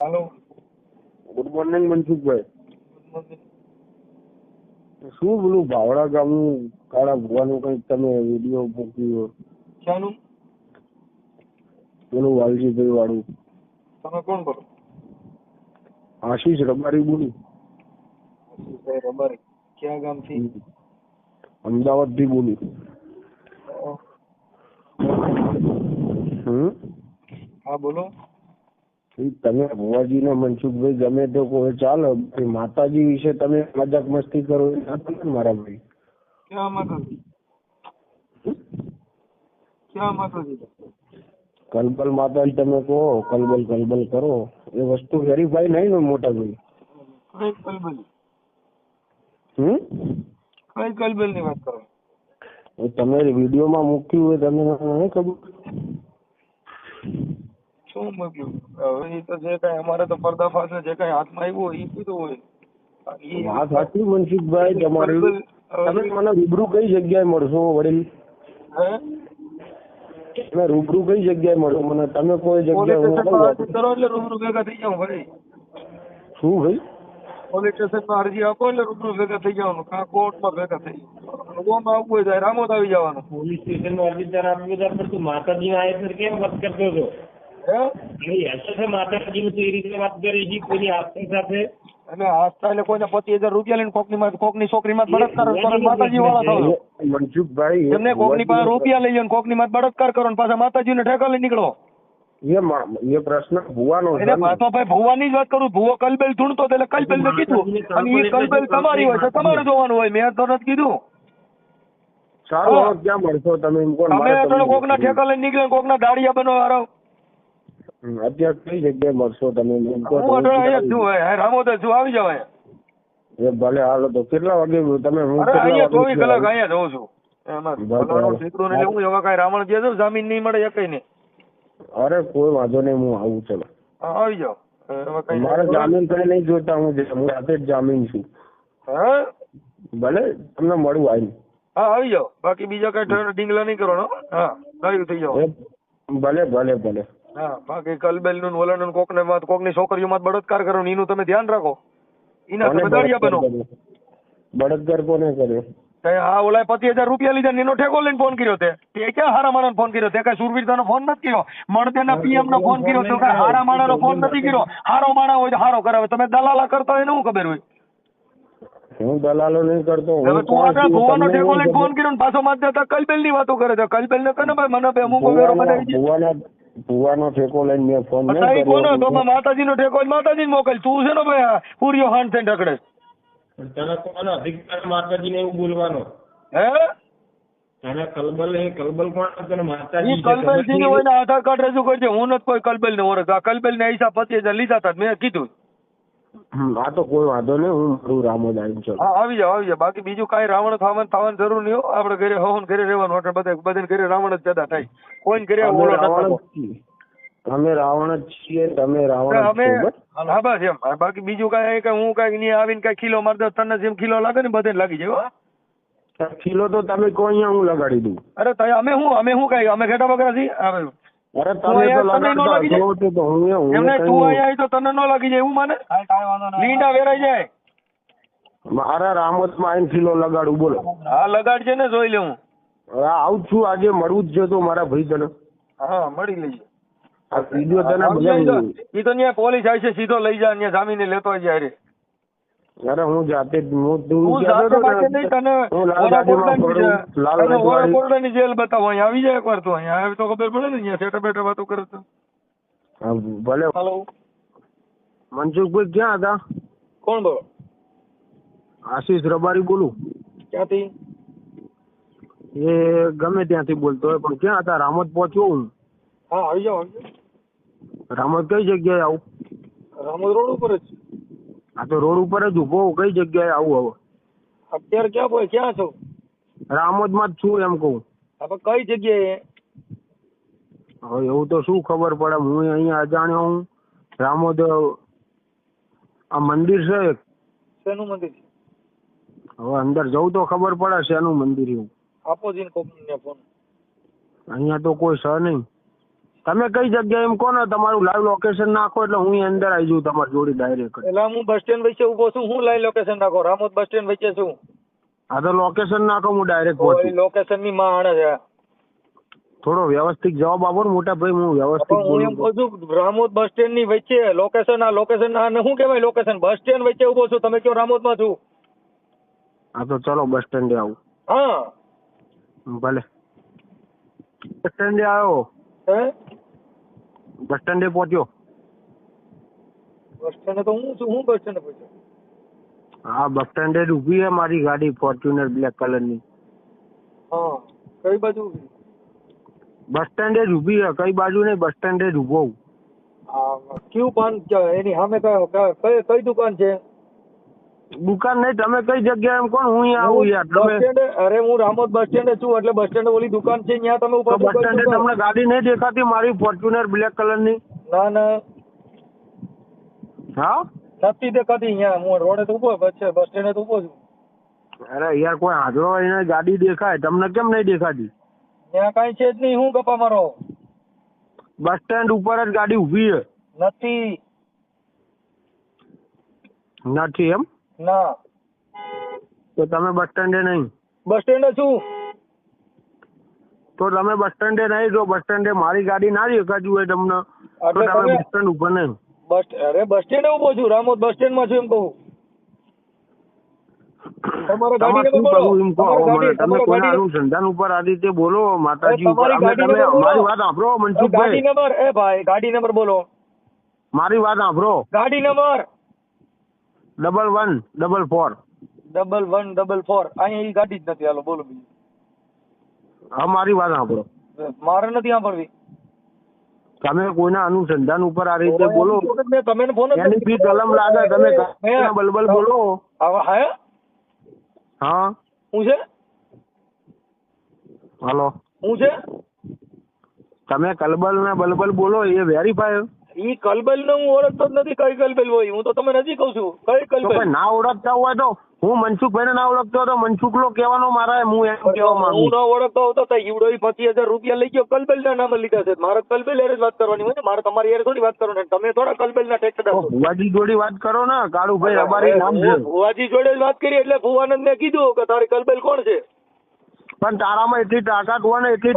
હાલો. Good morning Mansukhbhai. શું પેલું ભાવડા ગામનું કાળા ભુવાનું કંઈક તમે વિડીયો મૂક્યો? શાનું? પેલું વાલજીભાઈ વાળું. તમે કોણ બોલો? આશીષ રબારી બોલું. આશીષભાઈ રબારી. ક્યાં ગામથી? અમદાવાદ થી બોલું. હા બોલો. તમે ભુવાજી ને મનસુખભાઈ ગમે તે કોઈ ચાલે, માતાજી વિશે તમે મજાક મસ્તી કરો એ ના ચાલે ને મારા ભાઈ. ક્યાં માતાજી? ક્યાં માતાજી? કલબલ માતાજી તમે કહો, કલબલ કરો, એ વસ્તુ વેરીફાઈ નહીં ને મોટા ભાઈ. કઈ કલબલ? કઈ કલબલ ની વાત કરો? તમે વિડીયોમાં મૂક્યું હોય તમને નહીં ખબર? શું મૂક્યું? હવે એ તો જે કઈ અમારે તો પર્દાફાશ જે કઈ હાથમાં આવ્યું હોય એ કીધું હોય. વાત સાચી મનસુખભાઈ તમારી. તમે મને રૂબરૂ કઈ જગ્યાએ મળશો વડીલ? તમે રૂબરૂ કઈ જગ્યાએ મળો મને? તમે કોઈ જગ્યાએ કરો એટલે રૂબરૂ ભેગા થઈ જાવ ભાઈ. શું ભાઈ? પોલીસ સ્ટેશનમાં અરજી આપો એટલે રૂબરૂ ભેગા થઈ જવાનું. કાં કોર્ટમાં ભેગા થઈ જવાનું. આવવું હોય તો રામોદ આવી જવાનું. પોલીસ સ્ટેશનમાં અરજીદાર આપ્યું પણ તું માતાજી આયા કેમ વાત કરતો હતો? માતાજી એ રીતે વાત કરી છે કોઈની આસ્થા સાથે? અને આસ્થા એટલે કોઈને 25,000 રૂપિયા લઈને કોકની છોકરી માં બળાત્કાર કરો, માતાજી વાળા થયો. મનસુખભાઈ એમને કોકની પાસે રૂપિયા લઈ જાય, કોકની માં બળાત્કાર કરો ને પાછા માતાજી ને ઠેકા લઈ નીકળો. એ પ્રશ્ન ભુવાનો છે. એટલે પાછો ભાઈ ભુવાની જ વાત કરું. ભુવો કલબેલ ધૂણતો એટલે કલબેલ ને કીધું, અને એ કલબેલ તમારી હોય તો તમારે જોવાનું હોય. મેં તો નથી કીધું. સારું, ક્યાં મળશો તમે? તમે કોકના ઠેકા લઈને નીકળે, કોકના દાડિયા બનો હારો. અત્યારે કઈ જગ્યાએ મળશો તમે? રામોદ છું, આવી જવાય. એ ભલે હાલો તો કેટલા વાગે તમે? અહીંયા 24 કલાક અહીંયા જઉં છું. દીકરું ને હું એવા કઈ રાવણ જે જામીન નહીં મળે એકઈ ને. અરે કોઈ વાંધો નહીં, હું આવું. ચલો આવી જાઓ. મારે જામીન કઈ નહીં જોતા, હું સાથે જ જામીન છું. ભલે તમને મળું આવી. હા આવી જાઓ. બાકી બીજા કઈ ડીંગલા નહીં કરવાનો. હા ગાયું થઈ જાઓ. ભલે. હા બાકી કલબેલ નું વલણ કોકની છોકરીઓ માં બળાત્કાર કરો એનું તમે ધ્યાન રાખો. એના તમે દાડિયા બનો. બળાત્કાર કોને કર્યો? હા ઓલા 25,000 રૂપિયા લીધા એનો ઠેકો લઈને ફોન કર્યો તે ક્યાં હારા માણસ ફોન કર્યો? તે કઈ સુરવીરતા નો ફોન નથી કર્યો, મળદેના પીએમ નો ફોન કર્યો. તો કઈ હારા માણસ નો ફોન નથી કર્યો. હારો માણસ હોય તો હારો કરાવે. તમે દલાલા કરતા હોય ને શું ખબર હોય? હું દલાલો નહીં કરતો. હવે તું આગળ ભુવાનો ઠેકો લઈને ફોન કર્યો ને પાછો માત દેતા કલબેલ ની વાતો કરે છે. કલબેલ ને કને ભાઈ મને બે મૂકો વેરો બનાવી. ભુવાનો ઠેકો લઈને મેં ફોન નહીં કર્યો. કોનો તો માતાજી નો ઠેકો માતાજી મોકલ. તું છે ને ભાઈ પૂરીઓ હાંડ થઈને ઢકડે. તને કોનો અધિકાર માતાજીને એવું બોલવાનો? હે તને કલબલ કોણ? તને માતાજી કલબેલ થી હોય ને આધાર કાર્ડ રજૂ કરજે. હું નથી કોઈ કલબેલ ને ઓળખ. આ કલબેલ ને હિસાબ 25,000 લીધા હતા મેં કીધું. આ તો કોઈ વાંધો નહીં, હું મારું રામોદ આવી. ચલો હા આવી જાઓ. બાકી બીજું કાંઈ રાવણ થવાની જરૂર નહીં. આપણે ઘરે હોવાનું ઘરે રહેવાનું. બધા ઘરે રાવણ જ પેદા થાય. કોઈ ઘરે ઓલો અમે રાવણ જ છીએ, તમે રાવણ અમે. હા બસ એમ. બાકી બીજું કાંઈ હું કાંઈ આવીને કાંઈ ખીલો મારી દો તને જેમ ખીલો લાગે ને બધે લાગી જાય. ખીલો તો તમે કહો અહીંયા હું લગાડી દઉં. અરે અમે શું કાંઈ અમે ઘેટા બકરા છીએ. અરે તમે તો લગાડતા છો તો હું એમને તું અહીંયા તો તને ન લાગી જાય એવું માને? લીંડા વેરાઈ જાય. મારા રામોદમાં આવીને ખીલો લગાડું. બોલો. હા લગાડજે ને, જોઈ લે. હું આવું છું, આજે મળવું જ છે તો મારા ભાઈ તને. હા મળી લઈએ. આ વિડીયો તને એ તો ત્યાં પોલીસ આવી છે, સીધો લઈ જાય ત્યાં જામીને લેતો જાય. અરે હું જાતે જ ની જેલ બતાવો. અહીંયા આવી જાય એકવાર. તો અહીંયા આવે તો ખબર પડે ને. અહીંયા સેટા બેઠા વાતો કરે તો. ભલે. હેલો મનસુખભાઈ ક્યાં હતા? કોણ બોલો? આશીષ રબારી બોલું. ક્યાંથી? એ ગમે ત્યાંથી બોલતો હોય, પણ ક્યાં હતા? રામોદ પહોંચ્યો હું. હા આવી જાઓ. રામોદ કઈ જગ્યાએ આવું? રામોદ રોડ ઉપર જ. હા તો રોડ ઉપર જ ઉભો. કઈ જગ્યાએ આવું હવે? અત્યારે ક્યાં છો? રામોદમાં જ છું એમ કહું. હવે કઈ જગ્યાએ? હવે એવું તો શું ખબર પડે? હું અહીંયા અજાણ્યો હું. રામોદ આ મંદિર છે. શેનું મંદિર? હવે અંદર જવું તો ખબર પડે શેનું મંદિર. એવું આપો જીન કોકને ફોન. અહીંયા તો કોઈ છે નહીં. તમે કઈ જગ્યાએ એમ કહો ને તમારું લાઈવ લોકેશન નાખો એટલે હું અહીં અંદર આવી જાઉં તમારી જોડે ડાયરેક્ટ. એટલે હું બસ સ્ટેન્ડ વચ્ચે ઉભો છું. હું લાઈવ લોકેશન નાખો? રામોદ બસ સ્ટેન્ડ વચ્ચે છું. હા તો લોકેશન નાખો, હું ડાયરેક્ટ પહોંચું. લોકેશન ની માં આણે છે. થોડો વ્યવસ્થિત જવાબ આપો ને મોટા ભાઈ, હું વ્યવસ્થિત પણ હું એમ બોલું. કહું છું રામોદ બસ સ્ટેન્ડ ની વચ્ચે લોકેશન. આ લોકેશન આ શું કહેવાય? લોકેશન બસ સ્ટેન્ડ વચ્ચે ઉભો છું. તમે કયો રામોદ માં છું? હા તો ચલો બસ સ્ટેન્ડે આવું. હા ભલે બસ સ્ટેન્ડે આવ્યો, હે બસ સ્ટેન્ડે પહોંચ્યો. બસ સ્ટેન્ડ તો હું છું. હું બસ સ્ટેન્ડ પહોંચ્યો? હા બસ સ્ટેન્ડે જ ઊભી છે મારી ગાડી, ફોર્ચ્યુનર બ્લેક કલરની. હા કઈ બાજુ? બસ સ્ટેન્ડે જ ઊભી છે, કઈ બાજુ નહીં, બસ સ્ટેન્ડે જ ઊભો હું. હા કયું પાન એની સામે કઈ દુકાન છે? દુકાન નહીં, તમે કઈ જગ્યાએ એમ કોણ, હું અહીંયા આવું યાર. બસ તમે સ્ટેન્ડ? અરે હું રામોદ બસ સ્ટેન્ડ છું, એટલે બસ સ્ટેન્ડ ઓલી દુકાન છે ત્યાં તમે તો ઉભા બસ સ્ટેન્ડે તમને ગાડી નહીં દેખાતી મારી ફોર્ચ્યુનર બ્લેક કલરની? ના ના હા નથી દેખાતી. અહીંયા હું રોડે તો ઉભો બસ સ્ટેન્ડે તો ઉભો છું. અરે યાર કોઈ હાજરો એને ગાડી દેખાય, તમને કેમ નહીં દેખાતી? ત્યાં કઈ છે જ નહીં. હું ગપ્પા મારો? બસ સ્ટેન્ડ ઉપર જ ગાડી ઊભી છે. નથી. નથી એમ? ના તો તમે બસ સ્ટેન્ડે નહીં? બસ સ્ટેન્ડે છું. તો તમે બસ સ્ટેન્ડે નહીં, જો બસ સ્ટેન્ડે મારી ગાડી ના દેખાતી હોય તમને તો એટલે તમે તમે બસ સ્ટેન્ડ ઉપર નહીં. અરે બસ સ્ટેન્ડે ઉભો છું. રામોદ બસ સ્ટેન્ડ માં છું એમ કહું. તમારો તમારે ગાડી શું નંબર બોલો. કરવું એમ કહો મને. તમે તમારો કોઈના ગાડી અનુસંધાન ઉપર આ રીતે બોલો માતાજી ઉપર. તમારી ગાડી તમે નંબર બોલો. મારી વાત સાંભળો ગાડી મનસુખભાઈ, નંબર ભાઈ ગાડી નંબર બોલો. મારી વાત સાંભળો. ગાડી નંબર 1144. 1144. અહીંયા ઈ ગાડી જ નથી. હાલો બોલો બીજું. હા મારી વાત સાંભળો. મારે નથી સાંભળવી. તમે કોઈના અનુસંધાન ઉપર આ રીતે બોલો, મેં તમે ફોન જ એની બી કલમ લાગે. તમે કોઈના બલબલ બોલો. હે હા હું છે? હાલો, હું છે? તમે કલબલ ને બલબલ બોલો એ વેરીફાય. ઈ કલબેલ ને હું ઓળખતો જ નથી. કઈ કલબેલ હોય? હું તો તમે નથી કહું છું. કઈ તો કલબેલ? કોઈ ના ઓળખતા હોય તો હું મનસુખભાઈ ને ના ઓળખતો હતો, મનસુખ લો કહેવાનો મારા, હું એમ કહેવા હું માંગુ. ન ઓળખતો હતો તો ઈવડો 25,000 રૂપિયા લઈ ગયો. કલબેલ ના નામે લીધા છે. મારે કલબેલ યારે જ વાત કરવાની હોય ને. મારે તમારી યારે થોડી વાત કરવાની. તમે થોડા કલબેલ ના ટેકેદાર છો. ભુવાજી જોડી વાત કરો ને, કાળુભાઈ રબારી નામ છે. ભુવાજી જોડે જ વાત કરી એટલે ભુવાનંદ ને કીધું કે તારી કલબેલ કોણ છે. પણ તારામાં એટલી તાકાત હોય ને એટલી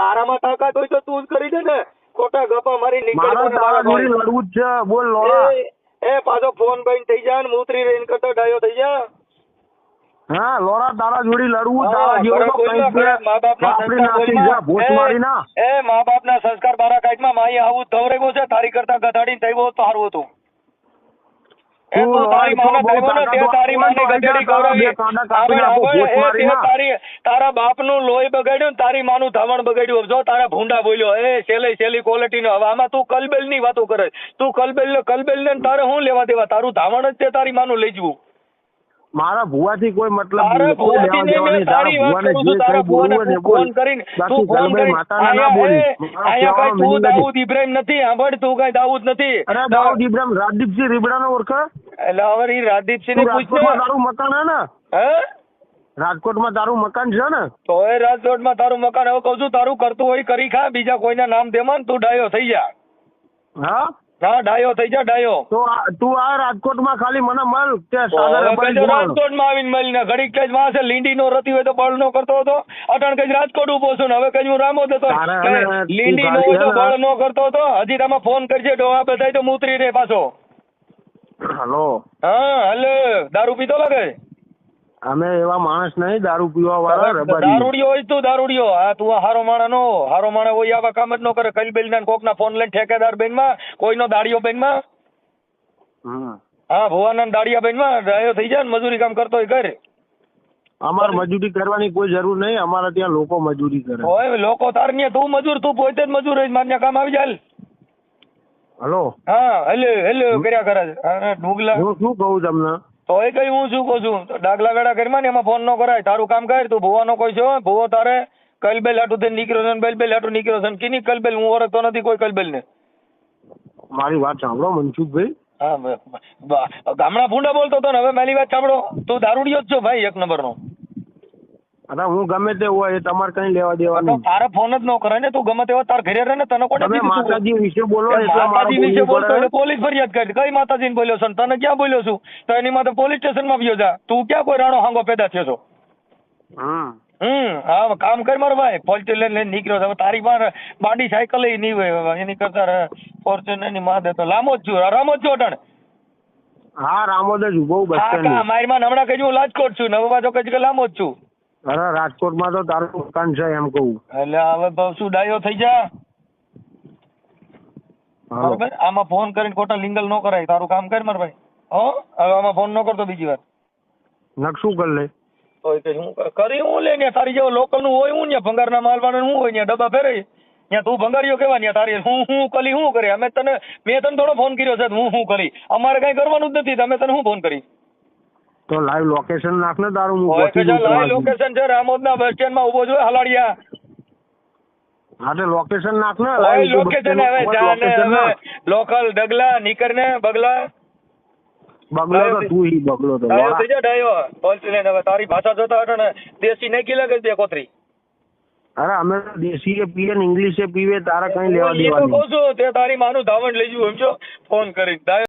તારામાં તાકાત હોય તો તું જ કરી દે ને. ખોટા ગપ્પા મારી મારા તારા જોડી લડવું જ છે. બોલ લોડા. એ પાછો ફોન બંધ થઈ જાય ને મૂતરી રહીને કરતો ડાયો થઈ જા. હા લોડા તારા જોડી લડવું. તારા જેવો તો કંઈક છે. આપણી નાખી જા ભૂત મારી ના. મા બાપ ના સંસ્કાર બારા કાઢમાં માઈ આવું ધવરેગો છે. તારી કરતા ગધાડીને થયું તો સારું હતું. તારા બાપ નું લોહી બગાડ્યું ને તારી માનું ધાવણ બગાડ્યું. જો તારા ભૂંડા બોલ્યો સેલી ક્વોલિટી નો. હવે આમાં તું કલબેલ ની વાતો કરે. તું કલબેલ ને તારે શું લેવા દેવા? તારું ધાવણ જ તે તારી માનું લઈ જવું. મારા ભુવાથી કોઈ મતલબ તારા ભુવાથી નહીં. મેં તારી વાત કરું છું. તારા ભુવાને ફોન કરીને તું ફોન કરી અહીંયા કઈ તું દાઉદ ઇબ્રાહિમ નથી. સાંભળ, તું કઈ દાઉદ નથી. અરે દાઉદ ઇબ્રાહિમ રાજદીપસિંહ રીબડા નો ઓળખે? એટલે હવે ઈ રાજદીપસિંહ ને પૂછ. તારું મકાન હે ને? હે રાજકોટમાં તારું મકાન છે ને? તો એ રાજકોટમાં તારું મકાન. હવે કહું છું તારું કરતું હોય કરી ખા. બીજા કોઈના નામ દેમાં તું ડાયો થઈ જા. હા ડાયો થઈ જા ડાયો. તો તું આ રાજકોટમાં ખાલી મને મળ કે રાજકોટમાં આવીને મળીને ઘડીક કઈ વાંસે લીંડી નો રતી હોય તો બળ નો કરતો હતો. અટાણ કઈ રાજકોટ ઉભો છું ને હવે કઈ હું રામોદ હતો. લીંડી નો હોય તો બળ નો કરતો હતો. હજી તમે ફોન કરજે ડોહા બધા તો મૂતરી રે પાછો. હલો હા હલો દારૂ પીતો લાગે? અમે એવા માણસ નહીં દારૂ પીવા વાળા. દારૂડિયો હોય તું દારૂડિયો. હા તું હારો માણા નો. હારો માણા હોય આવા કામ જ ન કરે. કલબેલ ના કોક ના ફોન લઈને ઠેકેદાર બેન માં કોઈનો દાડિયો બેન માં. હા ભુવાનંદ દાડિયા બેન માં ડાયો થઈ જાય ને. મજૂરી કામ કરતો હોય કરે. અમારે મજૂરી કરવાની કોઈ જરૂર નહીં. અમારા ત્યાં લોકો મજૂરી કરે. હોય લોકો તાર ને તું મજૂર. તું પોતે જ મજૂર હોય. મારે કામ આવી જાય. હલો હા હેલો કર્યા કરે ઢુગલા. હું શું કહું તમને? તો એ કઈ હું શું કહું છું? ડાગલા વેડા કરી ને એમાં ફોન નો કરાય. તારું કામ કર. તું ભુવાનો કોઈ છે? ભુવો તારે કલબેલ હાટું થઈને નીકળ્યો છે. બેલ હાટું નીકળ્યો છે. કિની કલબેલ? હું ઓળખતો નથી કોઈ કલબેલ ને. મારી વાત સાંભળો મનસુખભાઈ. હા ગામડા ભૂંડા બોલતો હતો ને હવે મારી વાત સાંભળો. તું દારૂડિયો જ છો ભાઈ એક નંબર નો. અરે હું ગમે તે હોય એ તમારે કઈ લેવા તો દેવાનું તારે ફોન જ ન કરે ને, તું ગમે તેવો તાર ઘરે રહે ને, તને કોને તમે કીધું તું? માતાજી વિશે બોલો ને એ એટલે મારે માતાજી વિશે બોલવું બોલતો પડે. એટલે પોલીસ ફરિયાદ કરી. કઈ માતાજીને બોલ્યો છે ને તને ક્યાં બોલ્યો છું? તો એની માટે પોલીસ સ્ટેશનમાં ગયો જા. તું ક્યાં કોઈ રાણો હાંગો પેદા થયો છો? હા કામ કર મારો ભાઈ. ફોર્ચ્યુનર લઈને નીકળ્યો છે. હવે તારી પાસે બાડી સાયકલ નહીં હોય, એની કરતા ફોર્ચ્યુનર ની માં દે તો લાંબો જ છું, આરામ જ છું અટાણે. હા રામોદ જ ઉભો બસ હા સ્ટેન્ડ. કા મારી માં હમણાં કહ્યું હું રાજકોટ છું ને હવે પાછો કહે છે કે લાંબો જ છું. અરે રાજકોટમાં તો તારું દુકાન છે એમ કહું. એટલે હવે ભાવ શું ડાયો થઈ જા. હાલો. બરોબર, આમાં ફોન કરીને ખોટા લીંગલ ન કરાય. તારું કામ કર મારા ભાઈ. હો હવે આમાં ફોન ન કરતો બીજી વાર. નકશું કર લે. તો કે હું કરી હું લે ને તારી જેવો લોકલ નું હોય હું ને ભંગારના માલવાળા હું હોય ને ડબ્બા ફેરે ત્યાં તું ભંગારીઓ કેવા ને તારી હું કલી હું કરે. મેં તને થોડો ફોન કર્યો છે હું કરી. અમારે કઈ કરવાનું જ નથી. તમે તને હું ફોન કરી તો લાઈવ લોકેશન નાખ ને તારું. હું હોય કે પહોંચી જઉં લાઈવ તમારી. લોકેશન છે રામોદના બસ સ્ટેન્ડ માં ઉભો છું હલાડિયા. હા તો લોકેશન નાખ ને. હોય live લોકેશન હવે જાને location હવે નાખ. લોકલ ડગલા નીકર ને બગલા બગલો તો તું ઈ બગલો તો ડાયો વાળા. થઈ જા ડાયો. બોલતી લઈને હવે તારી ભાષા જોતા હતો ને દેશી નહીં કિલા કરી દે કોતરી. અરે અમે તો દેશી પીએ ને ઇંગ્લિશ પીવે તારા કઈ લેવા એ તો દેવા નહીં. કહું છું તે તારી માનું ધાવણ લઈ જવું એમ છો ફોન કરી.